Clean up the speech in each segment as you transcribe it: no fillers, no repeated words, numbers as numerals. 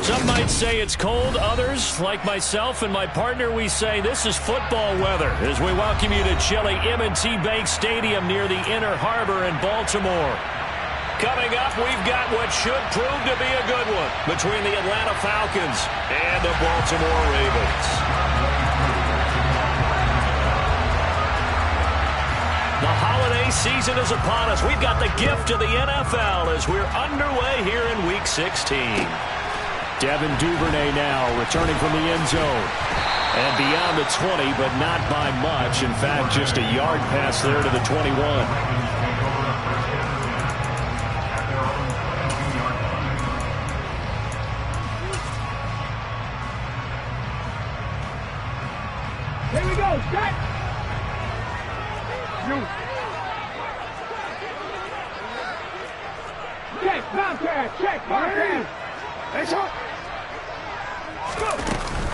Some might say it's cold. Others, like myself and my partner, we say this is football weather as we welcome you to chilly M&T Bank Stadium near the Inner Harbor in Baltimore. Coming up, we've got what should prove to be a good one between the Atlanta Falcons and the Baltimore Ravens. The holiday season is upon us. We've got the gift of the NFL as we're underway here in Week 16. Devin Duvernay now returning from the end zone. And beyond the 20, but not by much. In fact, just a yard pass there to the 21. Here we go, set! Check, contact, check, contact! Let's go!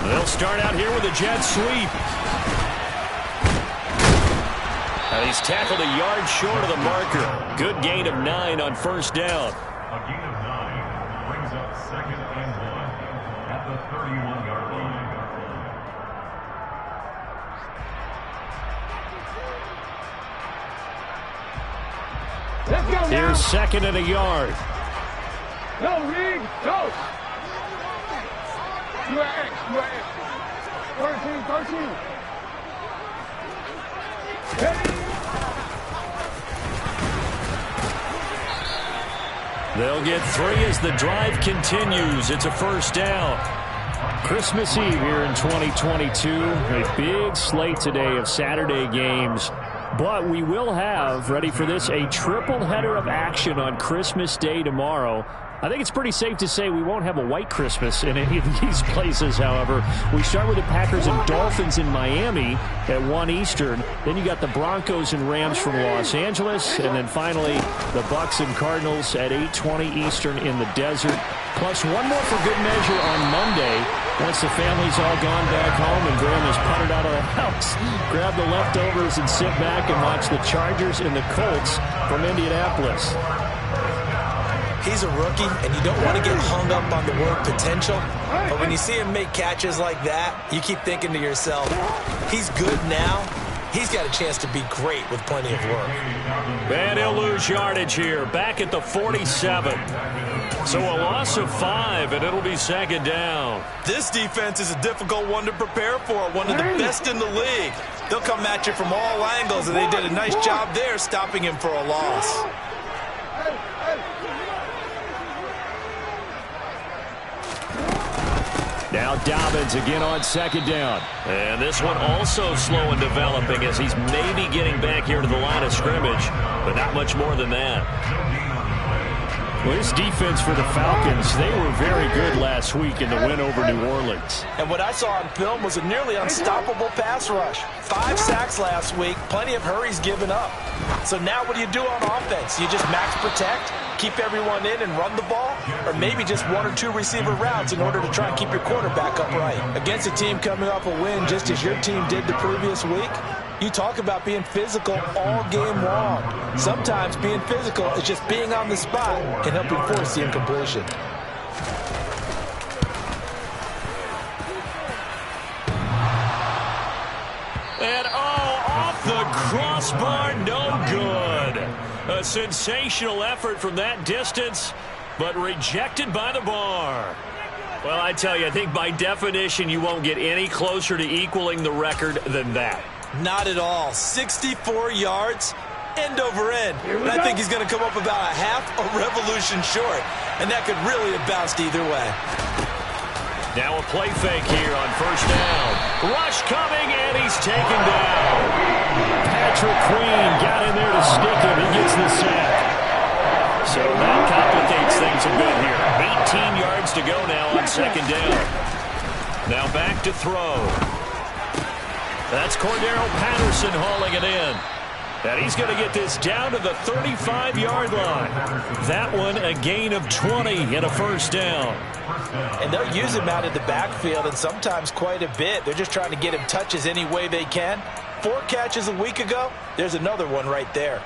They'll start out here with a jet sweep. And he's tackled a yard short of the marker. Good gain of 9 on first down. A gain of 9 brings up 2nd and 1 at the 31-yard line. Let's go now! Here's 2nd and a yard. Go, Reed, go! You are X, you are X. 13. Ready? They'll get 3 as the drive continues. It's a first down. Christmas Eve here in 2022. A big slate today of Saturday games. But we will have, ready for this, a triple header of action on Christmas Day tomorrow. I think it's pretty safe to say we won't have a white Christmas in any of these places, however. We start with the Packers and Dolphins in Miami at 1 Eastern. Then you got the Broncos and Rams from Los Angeles. And then finally, the Bucs and Cardinals at 8:20 Eastern in the desert. Plus one more for good measure on Monday. Once the family's all gone back home and Grandma's puttered out of the house, grab the leftovers and sit back and watch the Chargers and the Colts from Indianapolis. He's a rookie, and you don't want to get hung up on the word potential. But when you see him make catches like that, you keep thinking to yourself, he's good now. He's got a chance to be great with plenty of work. And he'll lose yardage here, back at the 47. So a loss of 5, and it'll be 2nd down. This defense is a difficult one to prepare for, one of the best in the league. They'll come at you from all angles, and they did a nice job there stopping him for a loss. Now Dobbins again on 2nd down. And this one also slow in developing as he's maybe getting back here to the line of scrimmage, but not much more than that. Well, this defense for the Falcons, they were very good last week in the win over New Orleans. And what I saw on film was a nearly unstoppable pass rush. 5 sacks last week, plenty of hurries given up. So now what do you do on offense? You just max protect, keep everyone in and run the ball? Or maybe just 1 or 2 receiver routes in order to try and keep your quarterback upright? Against a team coming off a win just as your team did the previous week, you talk about being physical all game long. Sometimes being physical is just being on the spot and helping force the incompletion. And off the crossbar, no good. A sensational effort from that distance, but rejected by the bar. Well, I tell you, I think by definition you won't get any closer to equaling the record than that. Not at all. 64 yards, end over end. And I think he's going to come up about a half a revolution short. And that could really have bounced either way. Now a play fake here on first down. Rush coming, and he's taken down. Patrick Queen got in there to stick him. He gets the sack. So that complicates things a bit here. 18 yards to go now on 2nd down. Now back to throw. That's Cordero Patterson hauling it in. And he's going to get this down to the 35-yard line. That one a gain of 20 and a first down. And they'll use him out of the backfield, and sometimes quite a bit. They're just trying to get him touches any way they can. 4 catches a week ago. There's another one right there.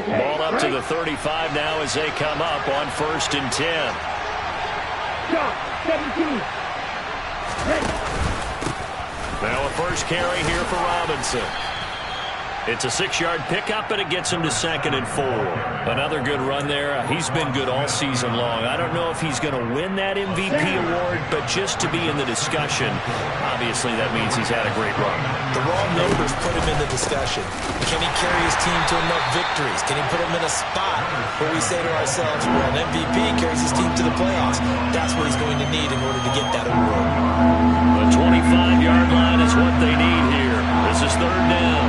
Ball up to the 35 now as they come up on 1st and 10. Stop. 17. Now a first carry here for Robinson. It's a 6-yard pickup, and it gets him to 2nd and 4. Another good run there. He's been good all season long. I don't know if he's going to win that MVP award, but just to be in the discussion, obviously that means he's had a great run. The raw numbers put him in the discussion. Can he carry his team to enough victories? Can he put him in a spot where we say to ourselves, well, an MVP carries his team to the playoffs? That's what he's going to need in order to get that award. The 25-yard line is what they need here. This is 3rd down.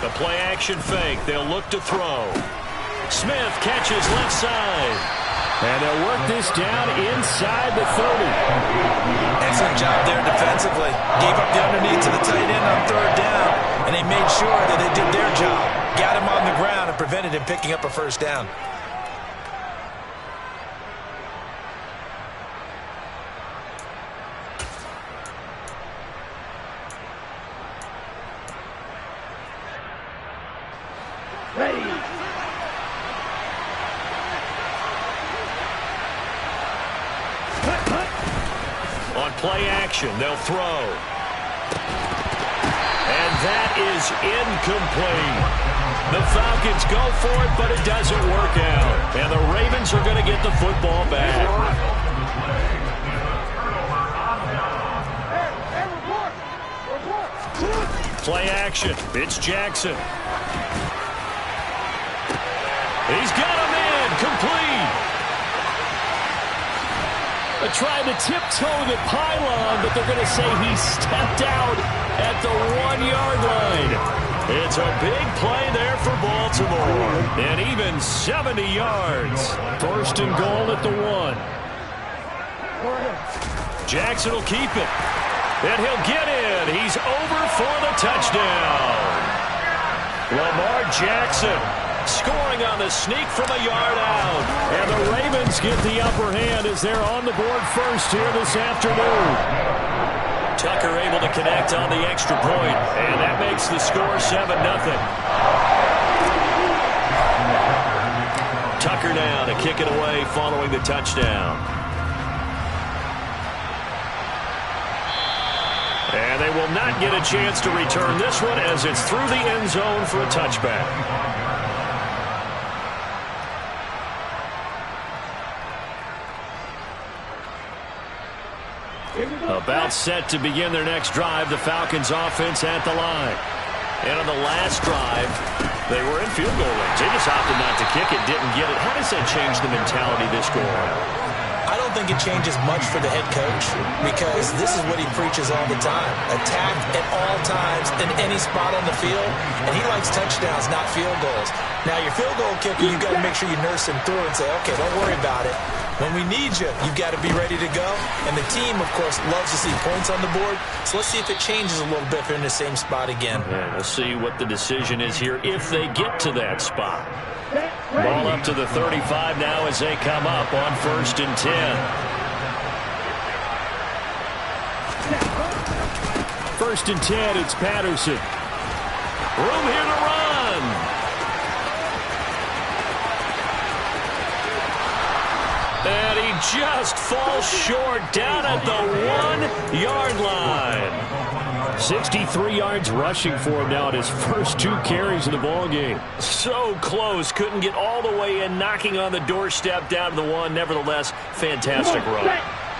The play-action fake. They'll look to throw. Smith catches left side. And they'll work this down inside the 30. Excellent job there defensively. Gave up the underneath to the tight end on 3rd down, and they made sure that they did their job. Got him on the ground and prevented him picking up a 1st down. Ready. On play action, they'll throw. And that is incomplete. The Falcons go for it, but it doesn't work out. And the Ravens are going to get the football back. Play action. It's Jackson. He's got him in. Complete. They tried to tiptoe the pylon, but they're going to say he stepped out at the 1-yard line. It's a big play there for Baltimore. And even 70 yards. 1st and goal at the 1. Jackson will keep it. And he'll get in. He's over for the touchdown. Lamar Jackson scoring on the sneak from a yard out. And the Ravens get the upper hand as they're on the board first here this afternoon. Tucker able to connect on the extra point, and that makes the score 7-0. Tucker now to kick it away following the touchdown. And they will not get a chance to return this one as it's through the end zone for a touchback. About set to begin their next drive, the Falcons offense at the line. And on the last drive, they were in field goal range. They just opted not to kick it, didn't get it. How does that change the mentality this go around? I don't think it changes much for the head coach because this is what he preaches all the time. Attack at all times in any spot on the field, and he likes touchdowns, not field goals. Now, your field goal kicker, you've got to make sure you nurse him through and say, okay, don't worry about it. When we need you, you've got to be ready to go. And the team, of course, loves to see points on the board. So let's see if it changes a little bit if they're in the same spot again. Yeah, we'll see what the decision is here if they get to that spot. Ball up to the 35 now as they come up on 1st and 10. 1st and 10, it's Patterson. Room here to run. And he just falls short down at the 1-yard line. 63 yards rushing for him now at his first 2 carries in the ballgame. So close, couldn't get all the way in, knocking on the doorstep down to the 1. Nevertheless, fantastic run.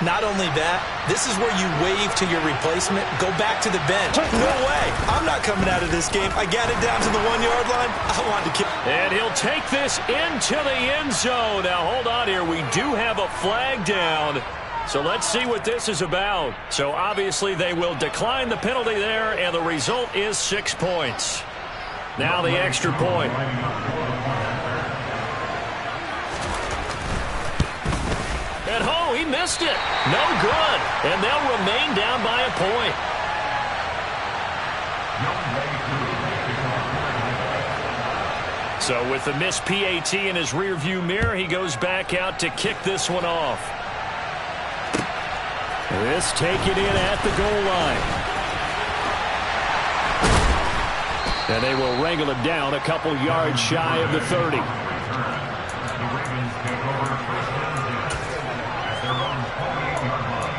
Not only that, this is where you wave to your replacement, go back to the bench. No way. I'm not coming out of this game. I got it down to the 1-yard line. I wanted to kick. And he'll take this into the end zone. Now, hold on here. We do have a flag down. So let's see what this is about. So obviously they will decline the penalty there, and the result is 6 points. Now the extra point. And oh, he missed it. No good. And they'll remain down by a point. So with the missed PAT in his rearview mirror, he goes back out to kick this one off. This taken in at the goal line. And they will wrangle it down a couple yards shy of the 30. The Ravens take over first and 10 at their own 28-yard line.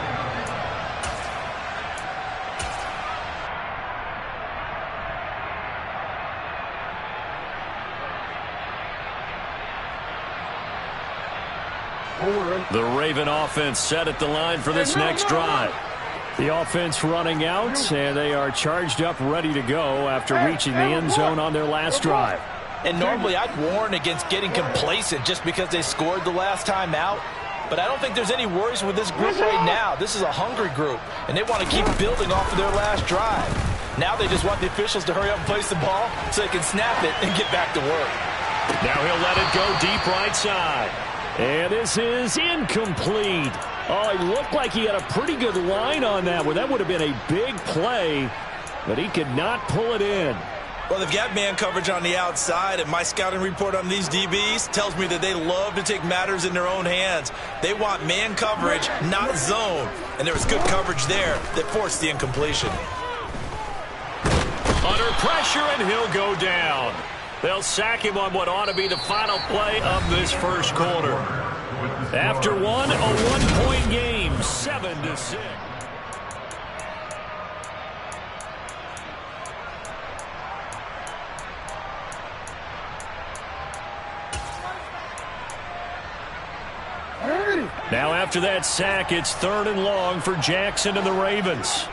The Raven offense set at the line for this next drive. The offense running out, and they are charged up, ready to go after reaching the end zone on their last drive. And normally I'd warn against getting complacent just because they scored the last time out. But I don't think there's any worries with this group right now. This is a hungry group, and they want to keep building off of their last drive. Now they just want the officials to hurry up and place the ball so they can snap it and get back to work. Now he'll let it go deep right side. And this is incomplete. Oh, it looked like he had a pretty good line on that one. That would have been a big play, but he could not pull it in. Well, they've got man coverage on the outside, and my scouting report on these DBs tells me that they love to take matters in their own hands. They want man coverage, not zone. And there was good coverage there that forced the incompletion. Under pressure, and he'll go down. They'll sack him on what ought to be the final play of this first quarter. After one, a one-point game, 7-6. Now after that sack, it's 3rd and long for Jackson and the Ravens.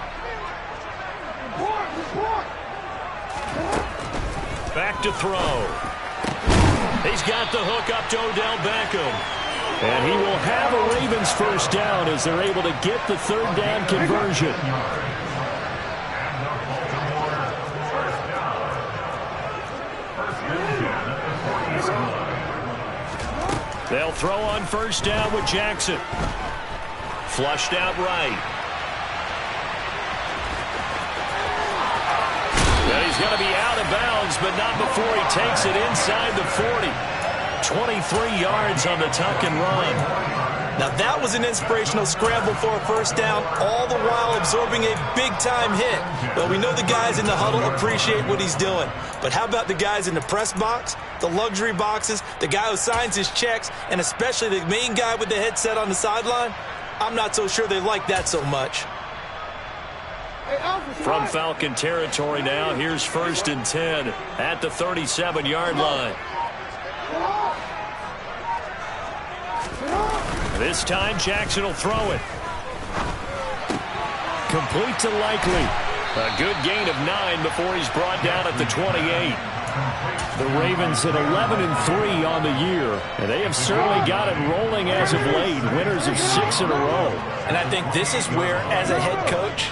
Back to throw. He's got the hook up to Odell Beckham. And he will have a Ravens first down as they're able to get the 3rd down conversion. They'll throw on first down with Jackson. Flushed out right. Well, he's going to be out of bounds, but not before he takes it inside the 40. 23 yards on the tuck and run. Now that was an inspirational scramble for a first down, all the while absorbing a big-time hit. Well, we know the guys in the huddle appreciate what he's doing. But how about the guys in the press box, the luxury boxes, the guy who signs his checks, and especially the main guy with the headset on the sideline? I'm not so sure they like that so much. From Falcon territory now, here's 1st and 10 at the 37-yard line. This time, Jackson will throw it. Complete to Likely. A good gain of 9 before he's brought down at the 28. The Ravens at 11-3 on the year, and they have certainly got it rolling as of late. Winners of 6 in a row. And I think this is where, as a head coach,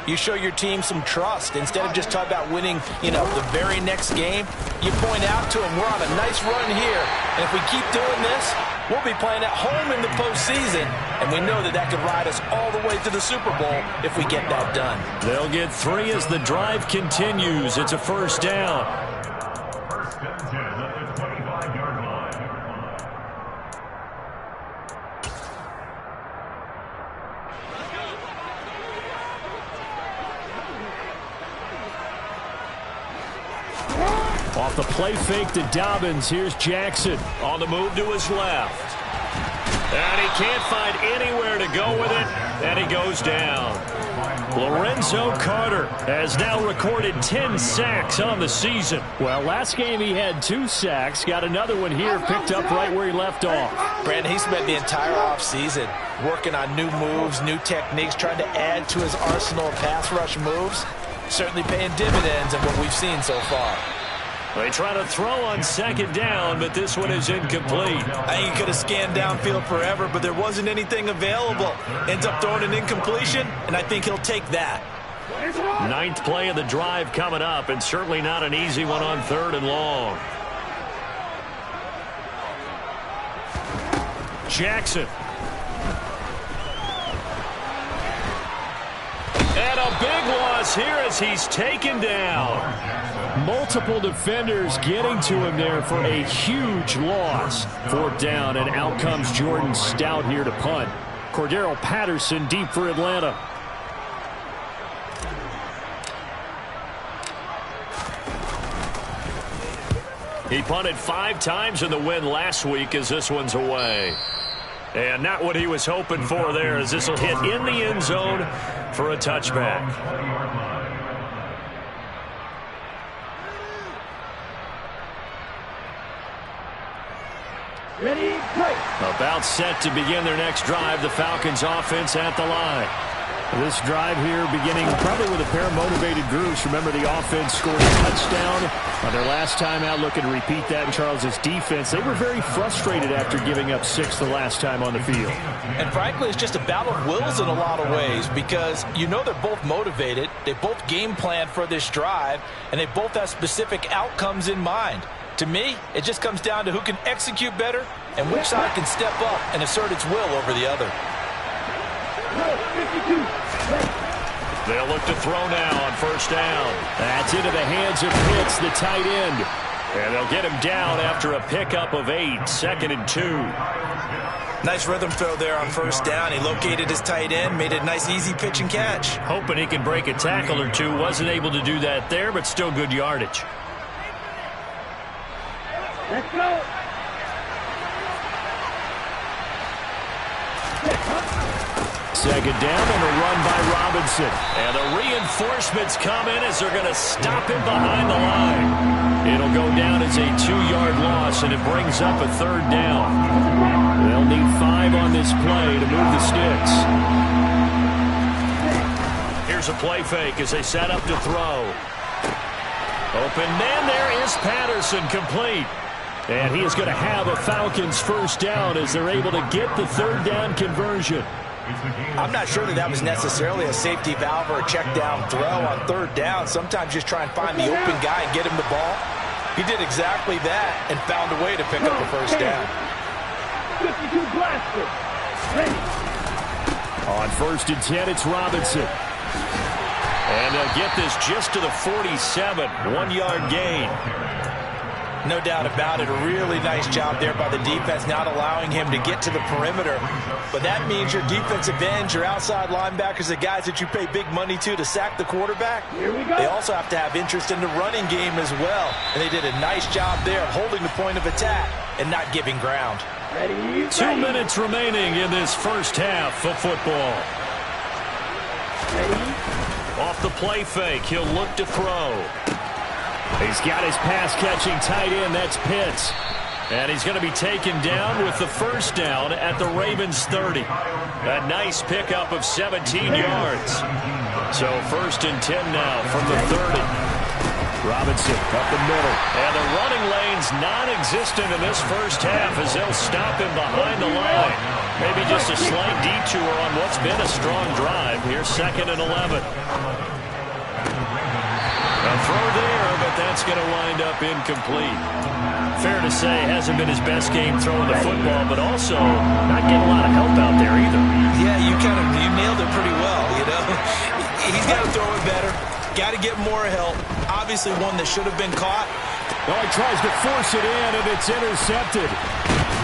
you show your team some trust. Instead of just talking about winning, the very next game, you point out to them, we're on a nice run here. And if we keep doing this, we'll be playing at home in the postseason. And we know that that could ride us all the way to the Super Bowl if we get that done. They'll get 3 as the drive continues. It's a first down. First and 10 at the 25-yard line. Off the play fake to Dobbins, here's Jackson on the move to his left. And he can't find anywhere to go with it, and he goes down. Lorenzo Carter has now recorded 10 sacks on the season. Well, last game he had 2 sacks, got another one here, picked up right where he left off. Brandon, he spent the entire offseason working on new moves, new techniques, trying to add to his arsenal of pass rush moves. Certainly paying dividends in what we've seen so far. They try to throw on 2nd down, but this one is incomplete. I think he could have scanned downfield forever, but there wasn't anything available. Ends up throwing an incompletion, and I think he'll take that. 9th play of the drive coming up, and certainly not an easy one on 3rd and long. Jackson. And a big loss here as he's taken down. Multiple defenders getting to him there for a huge loss. 4th down, and out comes Jordan Stout here to punt. Cordero Patterson deep for Atlanta. He punted 5 times in the win last week as this one's away. And not what he was hoping for there, as this will hit in the end zone for a touchback. Ready, play. About set to begin their next drive, the Falcons offense at the line. This drive here beginning probably with a pair of motivated groups. Remember, the offense scored a touchdown on their last time out, looking to repeat that in Charles's defense. They were very frustrated after giving up 6 the last time on the field. And frankly, it's just a battle of wills in a lot of ways, because you know they're both motivated, they both game plan for this drive, and they both have specific outcomes in mind. To me, it just comes down to who can execute better and which side can step up and assert its will over the other. They'll look to throw now on 1st down. That's into the hands of Pitts, the tight end. And they'll get him down after a pickup of 8, 2nd and 2. Nice rhythm throw there on 1st down. He located his tight end, made a nice easy pitch and catch. Hoping he can break a tackle or two. Wasn't able to do that there, but still good yardage. Let's go. 2nd down and a run by Robinson. And the reinforcements come in as they're going to stop him behind the line. It'll go down as a 2-yard loss, and it brings up a 3rd down. They'll need 5 on this play to move the sticks. Here's a play fake as they set up to throw. Open man, there is Patterson, complete. And he is going to have a Falcons 1st down as they're able to get the 3rd down conversion. I'm not sure that was necessarily a safety valve or a check down throw on 3rd down. Sometimes just try and find the open guy and get him the ball. He did exactly that and found a way to pick up the 1st down. 52 blaster. Ready. On 1st and 10, it's Robinson. And they'll get this just to the 47, 1-yard gain. No doubt about it. A really nice job there by the defense, not allowing him to get to the perimeter. But that means your defensive ends, your outside linebackers, the guys that you pay big money to sack the quarterback, Here we go. they also have to have interest in the running game as well. And they did a nice job there of holding the point of attack and not giving ground. Ready, 2 minutes remaining in this 1st half of football. Ready. Off the play fake, he'll look to throw. He's got his pass-catching tight end, that's Pitts. And he's going to be taken down with the 1st down at the Ravens 30. A nice pickup of 17 yards. So 1st and 10 now from the 30. Robinson up the middle. And the running lane's non-existent in this 1st half as they'll stop him behind the line. Maybe just a slight detour on what's been a strong drive. Here's 2nd and 11. A throw there, but that's going to wind up incomplete. Fair to say, hasn't been his best game throwing the football, but also not getting a lot of help out there either. Yeah, you nailed it pretty well, you know. He's got to throw it better. Got to get more help. Obviously one that should have been caught. Well, he tries to force it in, and it's intercepted.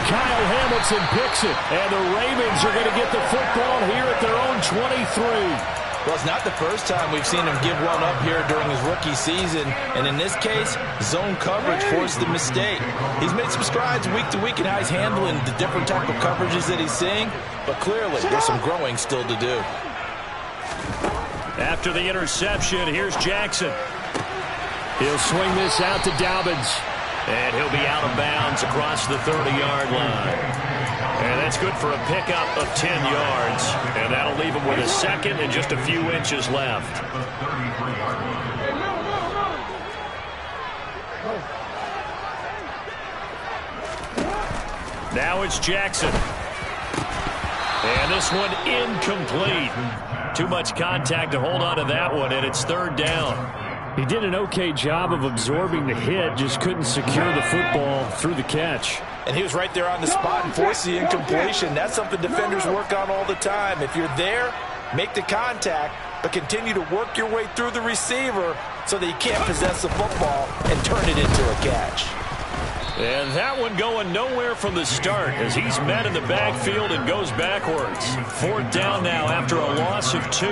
Kyle Hamilton picks it, and the Ravens are going to get the football here at their own 23. Well, it's not the first time we've seen him give one up here during his rookie season. And in this case, zone coverage forced the mistake. He's made some strides week to week in how he's handling the different type of coverages that he's seeing. But clearly, there's some growing still to do. After the interception, here's Jackson. He'll swing this out to Dobbins. And he'll be out of bounds across the 30-yard line. And that's good for a pickup of 10 yards. And that'll leave him with a 2nd and just a few inches left. Now it's Jackson. And this one incomplete. Too much contact to hold on to that one, and it's 3rd down. He did an okay job of absorbing the hit, just couldn't secure the football through the catch. And he was right there on the spot and forced the incompletion. That's something defenders work on all the time. If you're there, make the contact, but continue to work your way through the receiver so that he can't possess the football and turn it into a catch. And that one going nowhere from the start as he's met in the backfield and goes backwards. 4th down now after a loss of 2.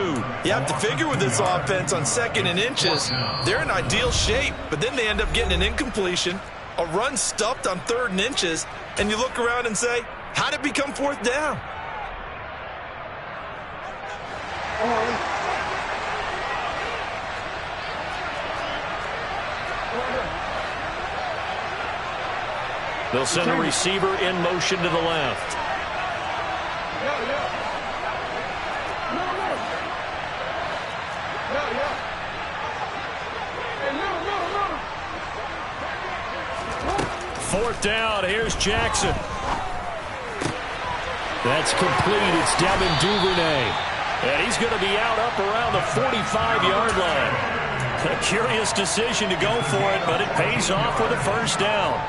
You have to figure with this offense on 2nd and inches, they're in ideal shape, but then they end up getting an incompletion, a run stuffed on 3rd and inches, and you look around and say, how did it become 4th down? They'll send a receiver in motion to the left. Fourth down. Here's Jackson. That's complete. It's Devin Duvernay. And he's going to be out up around the 45-yard line. A curious decision to go for it, but it pays off with a first down.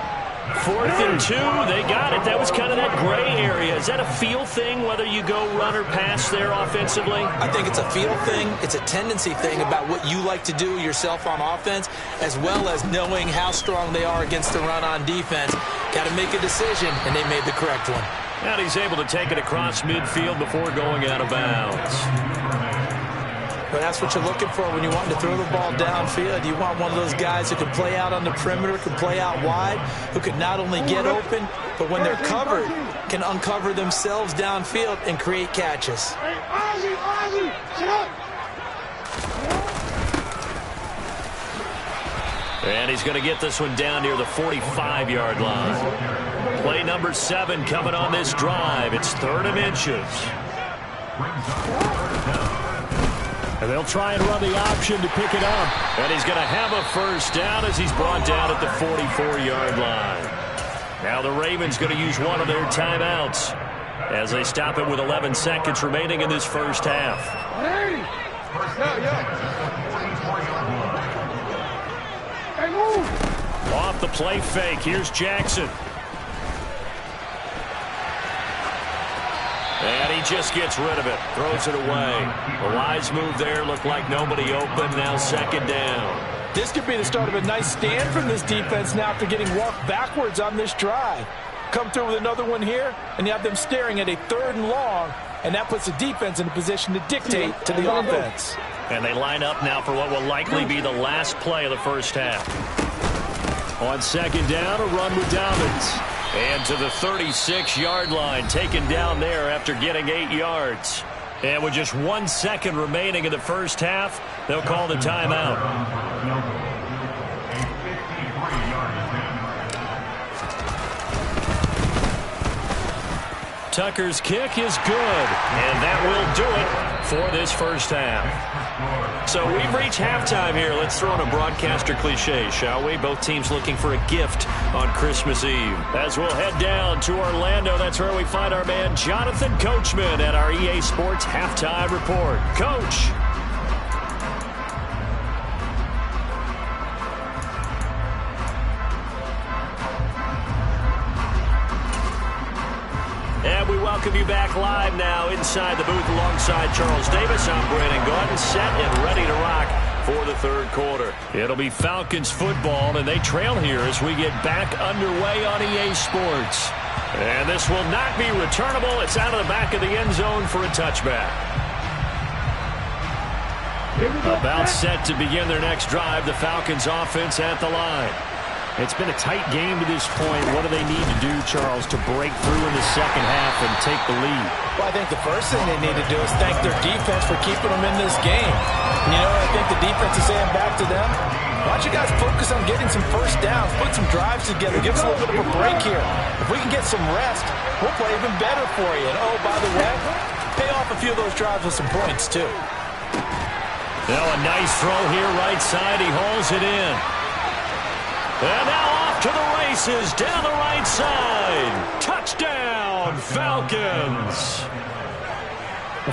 4th and 2, they got it. That was kind of that gray area. Is that a feel thing, whether you go run or pass there offensively? I think it's a feel thing. It's a tendency thing about what you like to do yourself on offense, as well as knowing how strong they are against the run on defense. Got to make a decision, and they made the correct one. And he's able to take it across midfield before going out of bounds. But that's what you're looking for when you want to throw the ball downfield. You want one of those guys who can play out on the perimeter, can play out wide, who can not only get open, but when they're covered, can uncover themselves downfield and create catches. And he's going to get this one down near the 45-yard line. Play number 7 coming on this drive. It's 3rd and inches. And they'll try and run the option to pick it up. And he's going to have a first down as he's brought down at the 44-yard line. Now the Ravens going to use one of their timeouts as they stop it with 11 seconds remaining in this first half. Off the play fake. Here's Jackson. And he just gets rid of it. Throws it away. A wise move there. Looked like nobody open. Now 2nd down. This could be the start of a nice stand from this defense now after getting walked backwards on this drive. Come through with another one here, and you have them staring at a 3rd and long, and that puts the defense in a position to dictate to the offense. And they line up now for what will likely be the last play of the first half. On 2nd down, a run with Dobbins. And to the 36-yard line, taken down there after getting 8 yards. And with just 1 second remaining in the first half, they'll call the timeout. Tucker's kick is good, and that will do it for this first half. So we've reached halftime here. Let's throw in a broadcaster cliche, shall we? Both teams looking for a gift on Christmas Eve. As we'll head down to Orlando, that's where we find our man Jonathan Coachman at our EA Sports Halftime Report. Coach. And we welcome you back live now inside the booth alongside Charles Davis. I'm Brandon Gordon, set and ready to rock for the 3rd quarter. It'll be Falcons football, and they trail here as we get back underway on EA Sports. And this will not be returnable. It's out of the back of the end zone for a touchback. About set to begin their next drive, the Falcons offense at the line. It's been a tight game to this point. What do they need to do, Charles, to break through in the second half and take the lead? Well, I think the first thing they need to do is thank their defense for keeping them in this game. You know, I think the defense is saying back to them, why don't you guys focus on getting some first downs, put some drives together, give us a little bit of a break here. If we can get some rest, we'll play even better for you. And, oh, by the way, pay off a few of those drives with some points, too. Now a nice throw here, right side. He hauls it in. And now off to the races, down the right side. Touchdown, Falcons.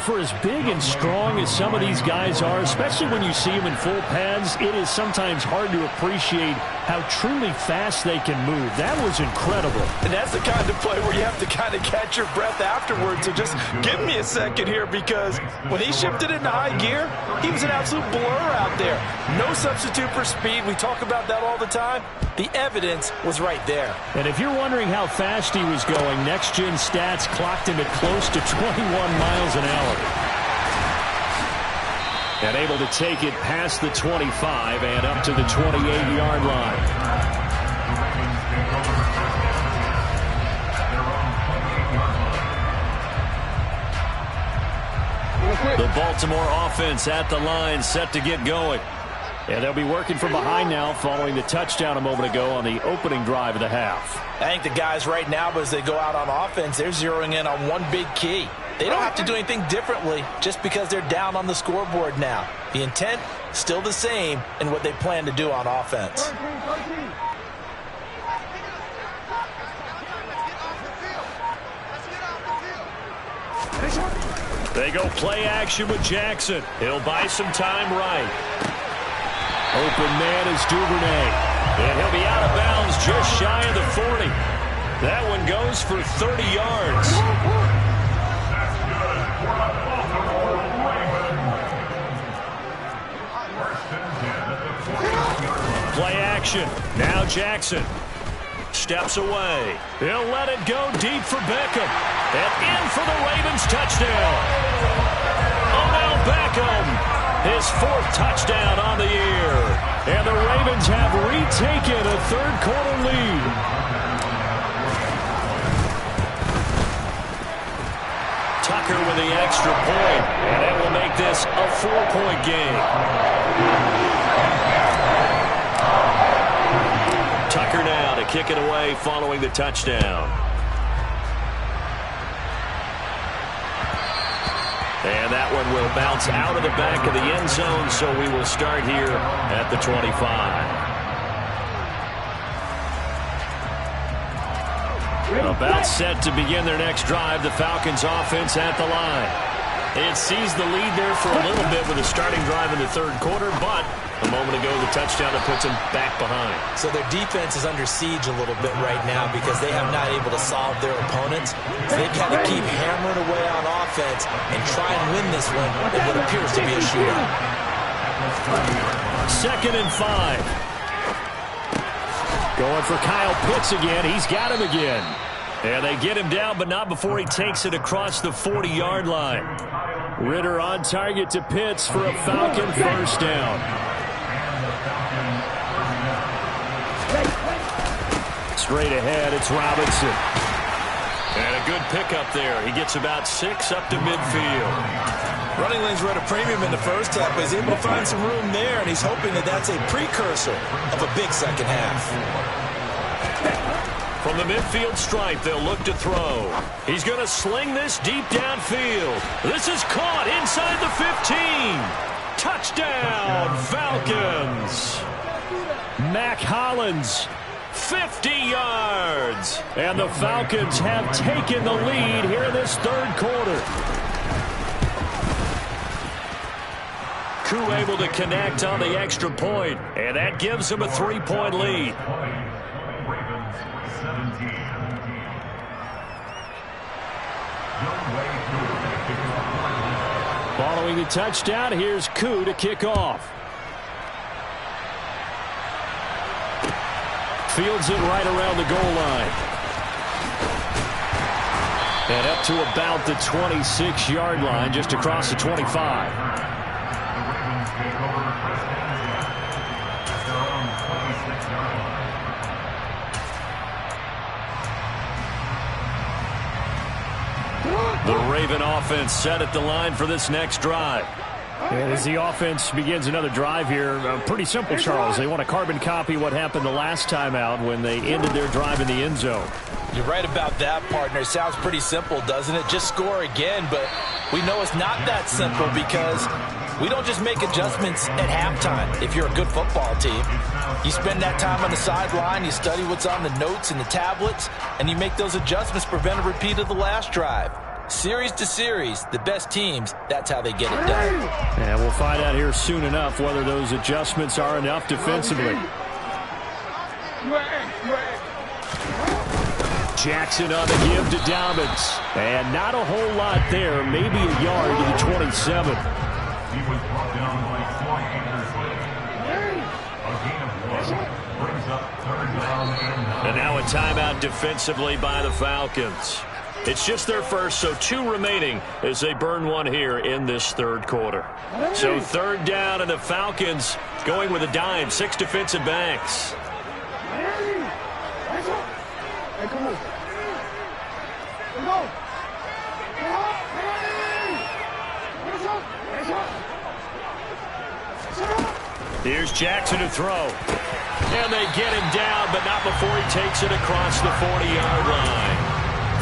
For as big and strong as some of these guys are, especially when you see them in full pads, it is sometimes hard to appreciate how truly fast they can move. That was incredible. And that's the kind of play where you have to kind of catch your breath afterwards. So just give me a second here, because when he shifted into high gear, he was an absolute blur out there. No substitute for speed. We talk about that all the time. The evidence was right there. And if you're wondering how fast he was going, Next Gen Stats clocked him at close to 21 miles an hour. And able to take it past the 25 and up to the 28-yard line. The Baltimore offense at the line, set to get going. And they'll be working from behind now following the touchdown a moment ago on the opening drive of the half. I think the guys right now, as they go out on offense, they're zeroing in on one big key. They don't have to do anything differently just because they're down on the scoreboard now. The intent, still the same in what they plan to do on offense. They go play action with Jackson. He'll buy some time right. Open man is Duvernay. And he'll be out of bounds just shy of the 40. That one goes for 30 yards. That's good for the Baltimore Ravens. First and 10 at the 40-yard line. Play action. Now Jackson steps away. He'll let it go deep for Beckham. And in for the Ravens touchdown. Odell Beckham. His fourth touchdown on the year. And the Ravens have retaken a third-quarter lead. Tucker with the extra point. And that will make this a 4-point game. Tucker now to kick it away following the touchdown. And that one will bounce out of the back of the end zone, so we will start here at the 25. About set to begin their next drive, the Falcons offense at the line. It sees the lead there for a little bit with a starting drive in the third quarter, but a moment ago the touchdown that puts them back behind. So their defense is under siege a little bit right now because they have not able to solve their opponents. So they've got to keep hammering away on offense and try and win this one in what appears to be a shootout. 2nd and 5. Going for Kyle Pitts again. He's got him again. And they get him down, but not before he takes it across the 40-yard line. Ritter on target to Pitts for a Falcon first down. Straight ahead, it's Robinson. And a good pickup there. He gets about 6 up to midfield. Running lanes were at a premium in the first half, but he's able to find some room there, and he's hoping that that's a precursor of a big second half. From the midfield stripe, they'll look to throw. He's going to sling this deep downfield. This is caught inside the 15. Touchdown, Falcons. Mac Hollins, 50 yards. And the Falcons have taken the lead here in this third quarter. Koo able to connect on the extra point, and that gives him a 3-point lead. Following the touchdown, here's Koo to kick off. Fields it right around the goal line. And up to about the 26-yard line, just across the 25. The Raven offense set at the line for this next drive. And as the offense begins another drive here, pretty simple, Charles. They want to carbon copy what happened the last time out when they ended their drive in the end zone. You're right about that, partner. Sounds pretty simple, doesn't it? Just score again, but we know it's not that simple because we don't just make adjustments at halftime. If you're a good football team, you spend that time on the sideline, you study what's on the notes and the tablets, and you make those adjustments to prevent a repeat of the last drive. Series to series, the best teams, that's how they get it done. And we'll find out here soon enough whether those adjustments are enough defensively. Jackson on the give to Dobbins. And not a whole lot there, maybe a yard to the 27. He was brought down by 20 years later. A gain of 1 brings up 3rd down and 9. And now a timeout defensively by the Falcons. It's just their first, so 2 remaining as they burn one here in this 3rd quarter. So 3rd down, and the Falcons going with a dime, 6 defensive backs. Here's Jackson to throw. And they get him down, but not before he takes it across the 40-yard line.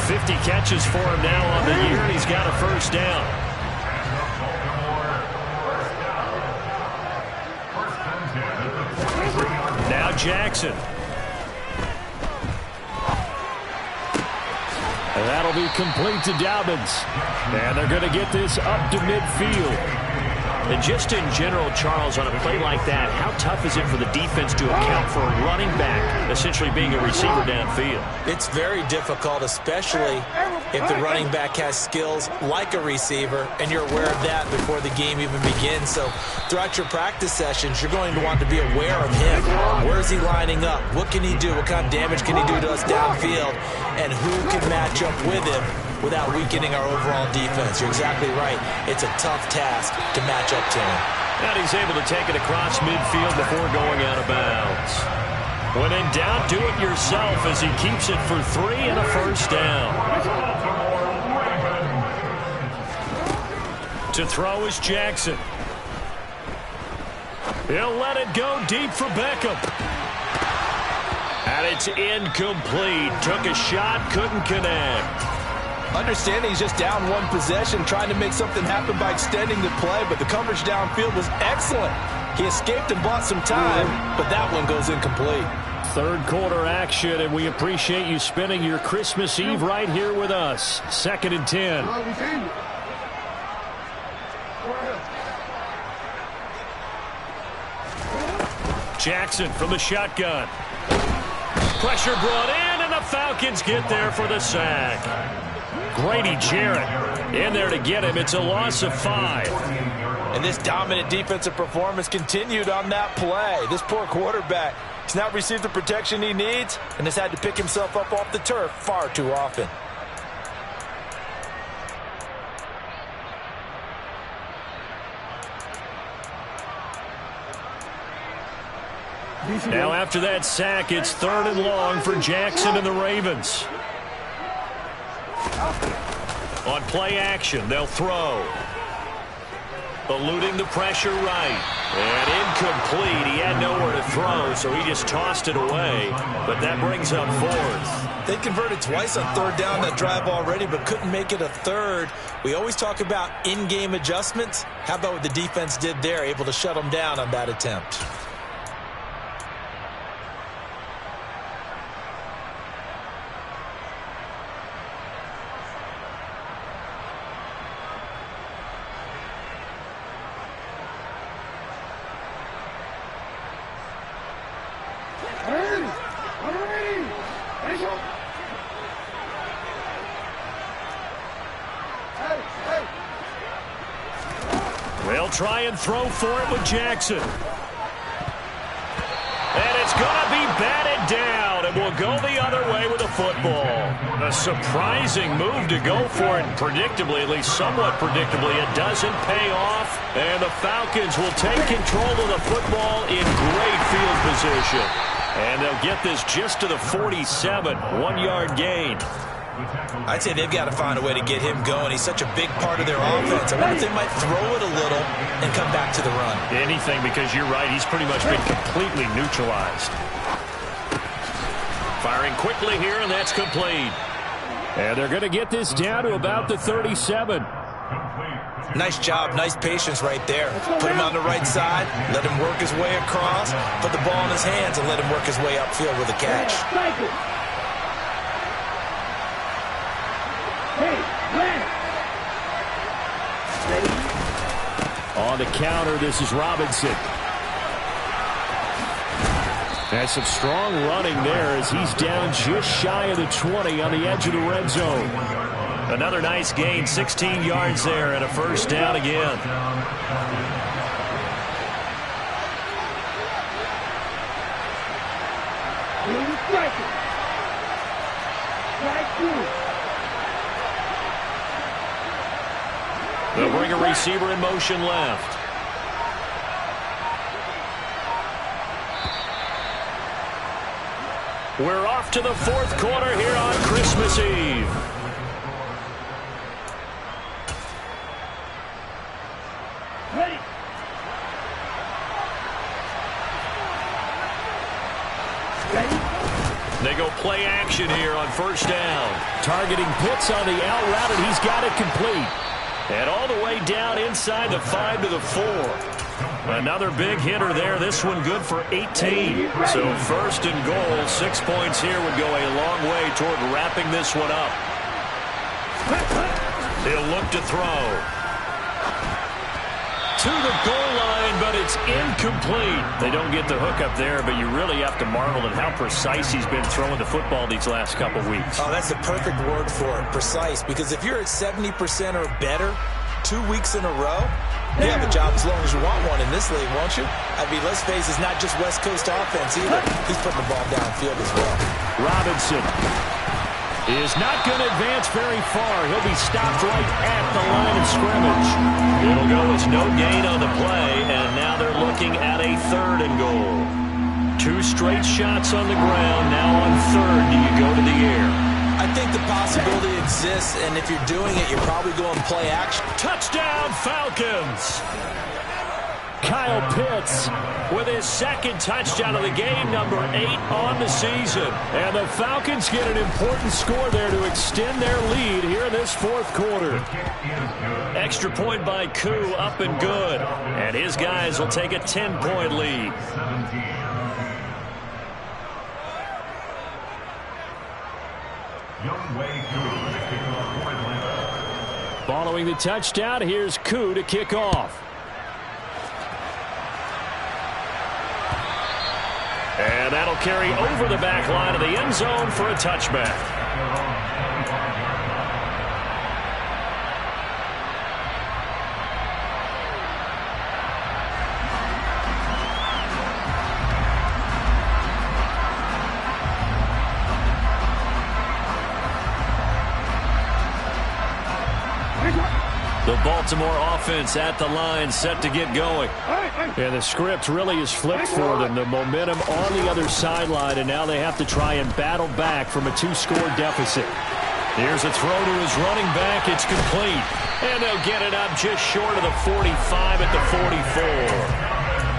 50 catches for him now on the year, and he's got a 1st down. Now Jackson. And that'll be complete to Dobbins. And they're going to get this up to midfield. And just in general, Charles, on a play like that, how tough is it for the defense to account for a running back essentially being a receiver downfield? It's very difficult, especially if the running back has skills like a receiver, and you're aware of that before the game even begins. So throughout your practice sessions, you're going to want to be aware of him. Where is he lining up? What can he do? What kind of damage can he do to us downfield? And who can match up with him without weakening our overall defense? You're exactly right. It's a tough task to match up to him. And he's able to take it across midfield before going out of bounds. When in doubt, do it yourself as he keeps it for 3 and a 1st down. To throw is Jackson. He'll let it go deep for Beckham. And it's incomplete. Took a shot, couldn't connect. Understanding he's just down 1 possession, trying to make something happen by extending the play, but the coverage downfield was excellent. He escaped and bought some time, but that one goes incomplete. 3rd quarter action, and we appreciate you spending your Christmas Eve right here with us. 2nd and 10. Jackson from the shotgun. Pressure brought in, and the Falcons get there for the sack. Grady Jarrett in there to get him. It's a loss of 5. And this dominant defensive performance continued on that play. This poor quarterback has not received the protection he needs and has had to pick himself up off the turf far too often. Now after that sack, it's 3rd and long for Jackson and the Ravens. On play action, they'll throw. Eluding the pressure right. And incomplete. He had nowhere to throw, so he just tossed it away. But that brings up 4th. They converted twice on 3rd down that drive already, but couldn't make it a 3rd. We always talk about in-game adjustments. How about what the defense did there, able to shut them down on that attempt? They'll try and throw for it with Jackson. And it's going to be batted down, and we'll go the other way with the football. A surprising move to go for it, predictably, at least somewhat predictably. It doesn't pay off, and the Falcons will take control of the football in great field position. And they'll get this just to the 47, 1-yard gain. I'd say they've got to find a way to get him going. He's such a big part of their offense. I wonder if they might throw it a little and come back to the run. Anything, because you're right. He's pretty much been completely neutralized. Firing quickly here, and that's complete. And they're going to get this down to about the 37. Nice job, nice patience right there. Put him on the right side, let him work his way across, put the ball in his hands, and let him work his way upfield with a catch. Hey, On the counter, this is Robinson. That's some strong running there as he's down just shy of the 20 on the edge of the red zone. Another nice gain, 16 yards there and a first down again. They'll bring a receiver in motion left. We're off to the fourth quarter here on Christmas Eve. Ready. They go play action here on first down. Targeting Pitts on the out route, and he's got it complete. And all the way down inside the 5 to the 4. Another big hitter there. This one good for 18. So first and goal, 6 points here would go a long way toward wrapping this one up. He'll look to throw. To the goal line, but it's incomplete. They don't get the hook up there, but you really have to marvel at how precise he's been throwing the football these last couple weeks. Oh, that's the perfect word for it, precise. Because if you're at 70% or better 2 weeks in a row, you have a job as long as you want one in this league, won't you? I mean, let's face it, it's not just West Coast offense either. He's putting the ball downfield as well. Robinson is not going to advance very far. He'll be stopped right at the line of scrimmage. It'll go as no gain on the play, and now they're looking at a 3rd and goal. 2 straight shots on the ground. Now on 3rd, do you go to the air? I think the possibility exists, and if you're doing it, you're probably going play action. Touchdown, Falcons! Kyle Pitts with his 2nd touchdown of the game, number 8 on the season. And the Falcons get an important score there to extend their lead here in this 4th quarter. Extra point by Koo, up and good. And his guys will take a 10-point lead. Following the touchdown, here's Koo to kick off. And that'll carry over the back line of the end zone for a touchback. The Baltimore offense at the line, set to get going. And the script really is flipped for them. The momentum on the other sideline, and now they have to try and battle back from a 2-score deficit. Here's a throw to his running back. It's complete. And they'll get it up just short of the 45 at the 44.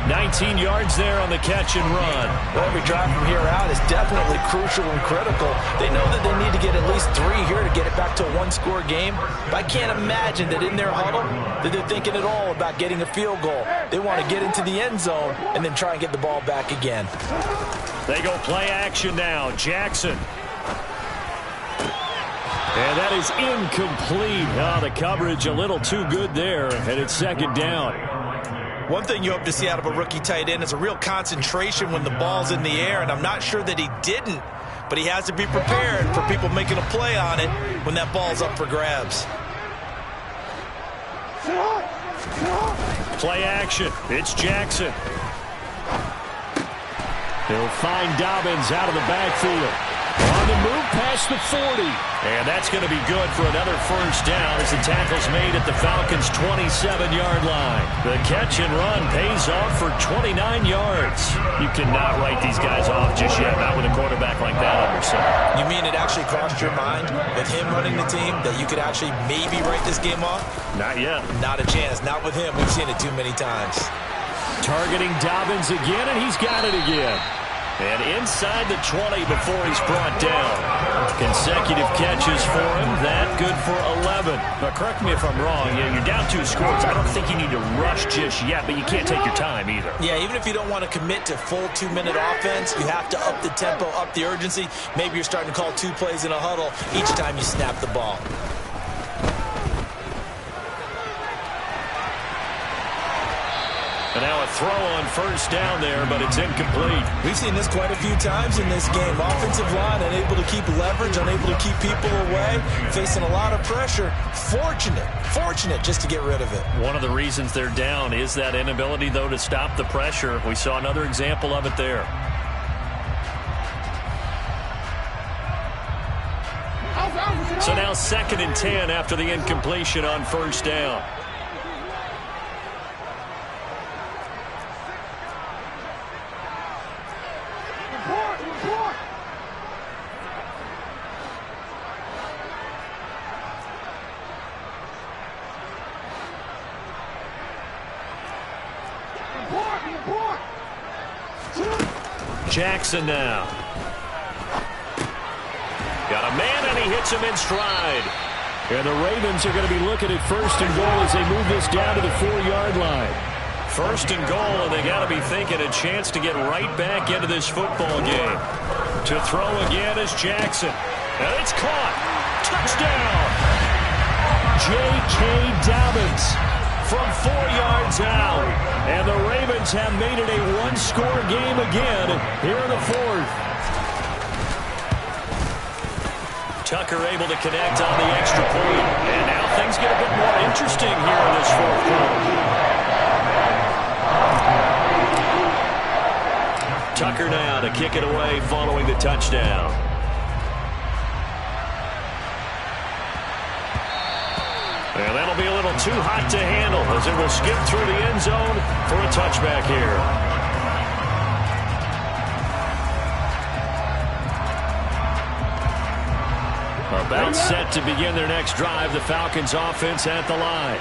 19 yards there on the catch and run. Well, every drive from here out is definitely crucial and critical. They know that they need to get at least 3 here to get it back to a 1-score game. But I can't imagine that in their huddle that they're thinking at all about getting a field goal. They want to get into the end zone and then try and get the ball back again. They go play action now. Jackson. And that is incomplete. Oh, the coverage a little too good there, and it's 2nd down. One thing you hope to see out of a rookie tight end is a real concentration when the ball's in the air, and I'm not sure that he didn't, but he has to be prepared for people making a play on it when that ball's up for grabs. Play action. It's Jackson. He'll find Dobbins out of the backfield. On the move past the 40. And that's going to be good for another first down as the tackle's made at the Falcons' 27-yard line. The catch and run pays off for 29 yards. You cannot write these guys off just yet, not with a quarterback like that on your side. You mean it actually crossed your mind with him running the team that you could actually maybe write this game off? Not yet. Not a chance. Not with him. We've seen it too many times. Targeting Dobbins again, and he's got it again. And inside the 20 before he's brought down. Consecutive catches for him. That good for 11. But correct me if I'm wrong. You're down 2 scores. I don't think you need to rush just yet, but you can't take your time either. Yeah, even if you don't want to commit to full 2-minute offense, you have to up the tempo, up the urgency. Maybe you're starting to call 2 plays in a huddle each time you snap the ball. now a throw on first down there, but it's incomplete. We've seen this quite a few times in this game. Offensive line unable to keep leverage, unable to keep people away, facing a lot of pressure. Fortunate just to get rid of it. One of the reasons they're down is that inability, though, to stop the pressure. We saw another example of it there. So now 2nd and 10 after the incompletion on first down. Jackson now. Got a man, and he hits him in stride. And the Ravens are going to be looking at 1st and goal as they move this down to the 4-yard line. 1st and goal, and they got to be thinking a chance to get right back into this football game. To throw again is Jackson. And it's caught. Touchdown. J.K. Dobbins from 4 yards out. And the Ravens have made it a one-score game again here in the 4th. Tucker able to connect on the extra point. And now things get a bit more interesting here in this 4th quarter. Tucker now to kick it away following the touchdown. And that'll be a little too hot to handle as it will skip through the end zone for a touchback here. About set to begin their next drive, the Falcons offense at the line.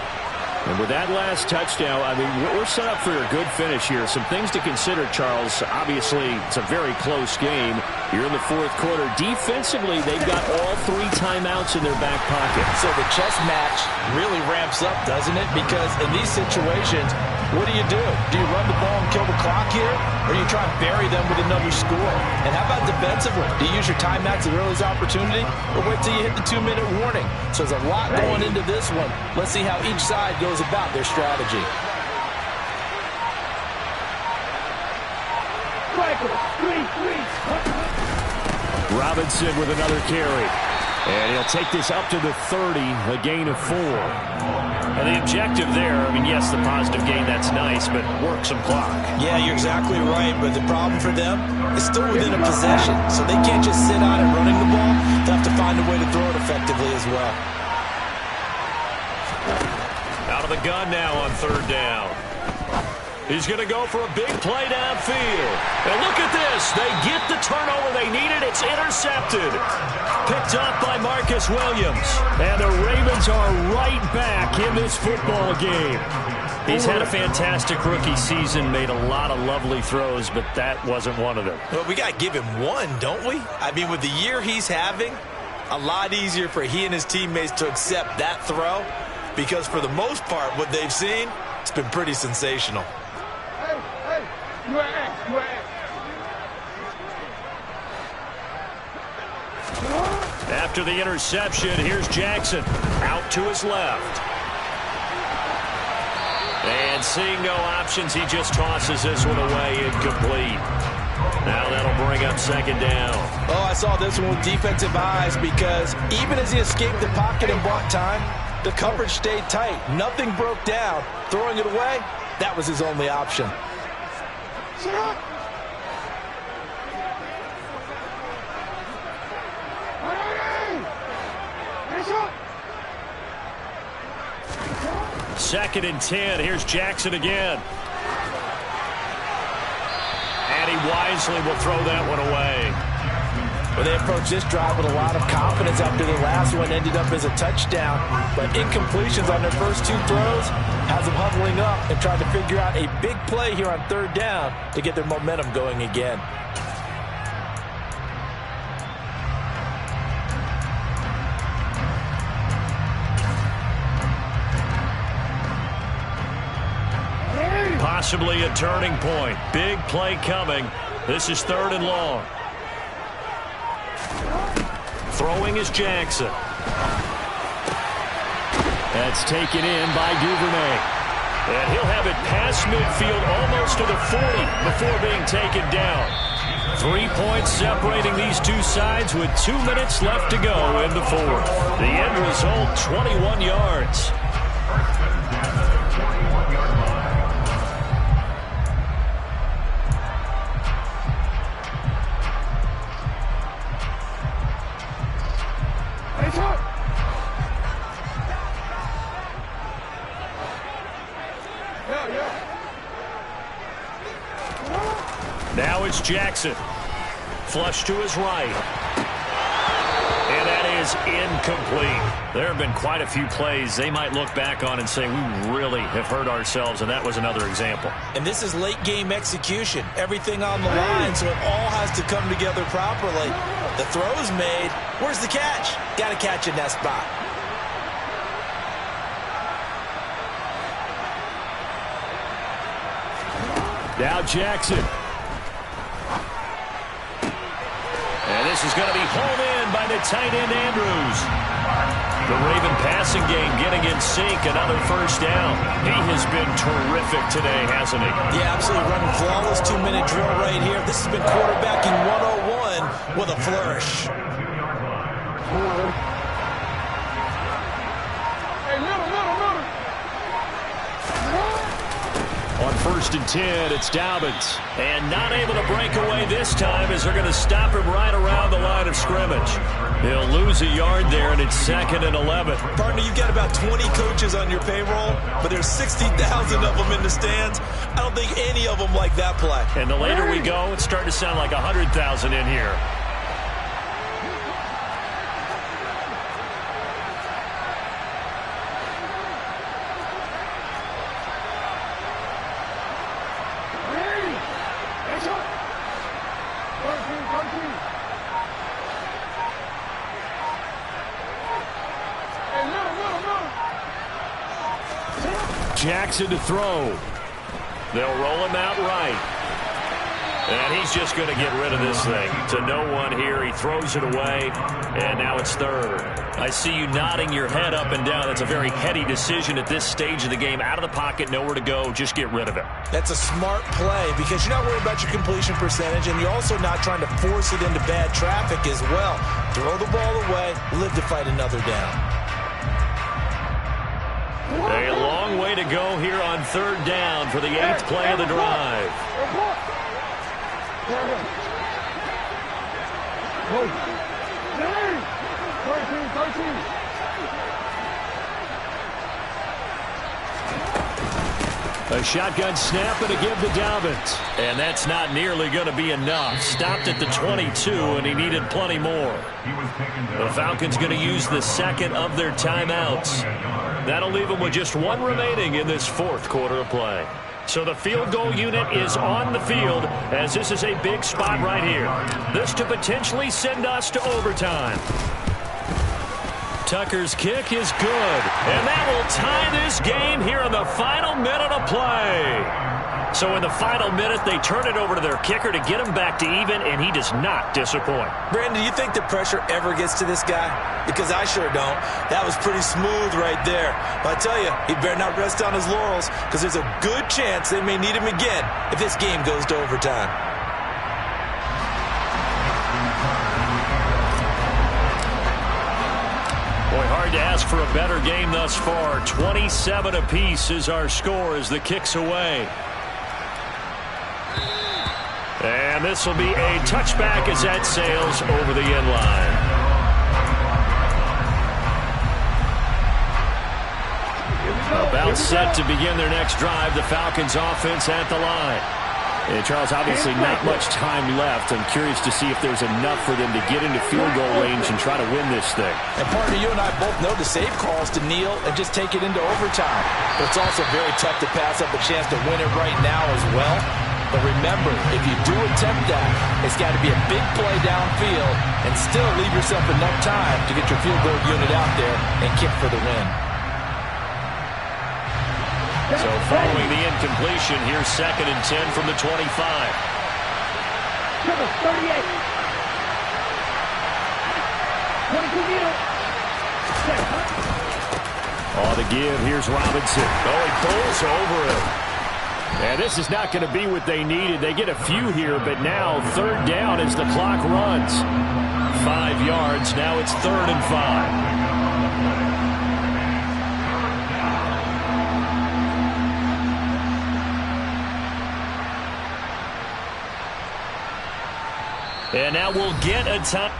And with that last touchdown, I mean, we're set up for a good finish here. Some things to consider, Charles. Obviously, it's a very close game. You're in the 4th quarter. Defensively, they've got all 3 timeouts in their back pocket. So the chess match really ramps up, doesn't it? Because in these situations, what do? Do you run the ball and kill the clock here? Or do you try and bury them with another score? And how about defensively? Do you use your timeouts at the earliest opportunity? Or wait till you hit the 2-minute warning? So there's a lot going into this one. Let's see how each side goes about their strategy. Robinson with another carry. And he'll take this up to the 30, a gain of 4. And the objective there, I mean, yes, the positive gain, that's nice, but work some clock. Yeah, you're exactly right, but the problem for them is still within a possession, so they can't just sit on it running the ball. They'll have to find a way to throw it effectively as well. Out of the gun now on 3rd down. He's going to go for a big play downfield. And look at this. They get the turnover they needed. It's intercepted. Picked up by Marcus Williams. And the Ravens are right back in this football game. He's had a fantastic rookie season, made a lot of lovely throws, but that wasn't one of them. Well, we got to give him one, don't we? I mean, with the year he's having, a lot easier for he and his teammates to accept that throw, because for the most part, what they've seen, it's been pretty sensational. After the interception, here's Jackson out to his left. And seeing no options, he just tosses this one away, incomplete. Now that'll bring up 2nd down. Oh, I saw this one with defensive eyes, because even as he escaped the pocket and bought time, the coverage stayed tight. Nothing broke down. Throwing it away, that was his only option. Sit up. 2nd and 10. Here's Jackson again. And he wisely will throw that one away. Well, they approached this drive with a lot of confidence after the last one ended up as a touchdown. But incompletions on their first 2 throws has them huddling up and trying to figure out a big play here on 3rd down to get their momentum going again. Possibly a turning point. Big play coming. This is 3rd and long. Throwing is Jackson. That's taken in by Duvernay. And he'll have it past midfield almost to the 40 before being taken down. 3 points separating these two sides with 2 minutes left to go in the fourth. The end result, 21 yards. Now it's Jackson. Flush to his right. And that is incomplete. There have been quite a few plays they might look back on and say, we really have hurt ourselves, and that was another example. And this is late game execution. Everything on the line, so it all has to come together properly. The throw's made. Where's the catch? Got to catch in that spot. Now Jackson. And this is going to be home in by the tight end Andrews. The Raven passing game getting in sync. Another first down. He has been terrific today, hasn't he? Yeah, absolutely. Running flawless 2-minute drill right here. This has been quarterbacking 101 with a flourish. On 1st and 10, it's Dobbins. And not able to break away this time as they're going to stop him right around the line of scrimmage. He'll lose a yard there, and it's 2nd and 11. Partner, you've got about 20 coaches on your payroll, but there's 60,000 of them in the stands. I don't think any of them like that play. And the later we go, it's starting to sound like 100,000 in here. Jackson to throw. They'll roll him out right. And he's just going to get rid of this thing. To no one here. He throws it away. And now it's 3rd. I see you nodding your head up and down. That's a very heady decision at this stage of the game. Out of the pocket, nowhere to go. Just get rid of it. That's a smart play because you're not worried about your completion percentage, and you're also not trying to force it into bad traffic as well. Throw the ball away. Live to fight another down. A long way to go here on 3rd down for the 8th play of the drive. A shotgun snap and a give to Dobbins. And that's not nearly going to be enough. Stopped at the 22, and he needed plenty more. The Falcons going to use the 2nd of their timeouts. That'll leave them with just 1 remaining in this 4th quarter of play. So the field goal unit is on the field as this is a big spot right here. This to potentially send us to overtime. Tucker's kick is good, and that will tie this game here in the final minute of play. So in the final minute, they turn it over to their kicker to get him back to even, and he does not disappoint. Brandon, do you think the pressure ever gets to this guy? Because I sure don't. That was pretty smooth right there. But I tell you, he better not rest on his laurels because there's a good chance they may need him again if this game goes to overtime. Boy, hard to ask for a better game thus far. 27 apiece is our score as the kick's away. And this will be a touchback as that sails over the end line. About set to begin their next drive. The Falcons offense at the line. And Charles, obviously not much time left. I'm curious to see if there's enough for them to get into field goal range and try to win this thing. And partner, you and I both know the safe calls to kneel and just take it into overtime. But it's also very tough to pass up a chance to win it right now as well. But remember, if you do attempt that, it's got to be a big play downfield and still leave yourself enough time to get your field goal unit out there and kick for the win. So following the incompletion, here's 2nd and 10 from the 25. Number 38. 22 meter. On the give, here's Robinson. Oh, he pulls over it. And this is not going to be what they needed. They get a few here, but now 3rd down as the clock runs. 5 yards. Now it's 3rd and 5. And now we'll get a time.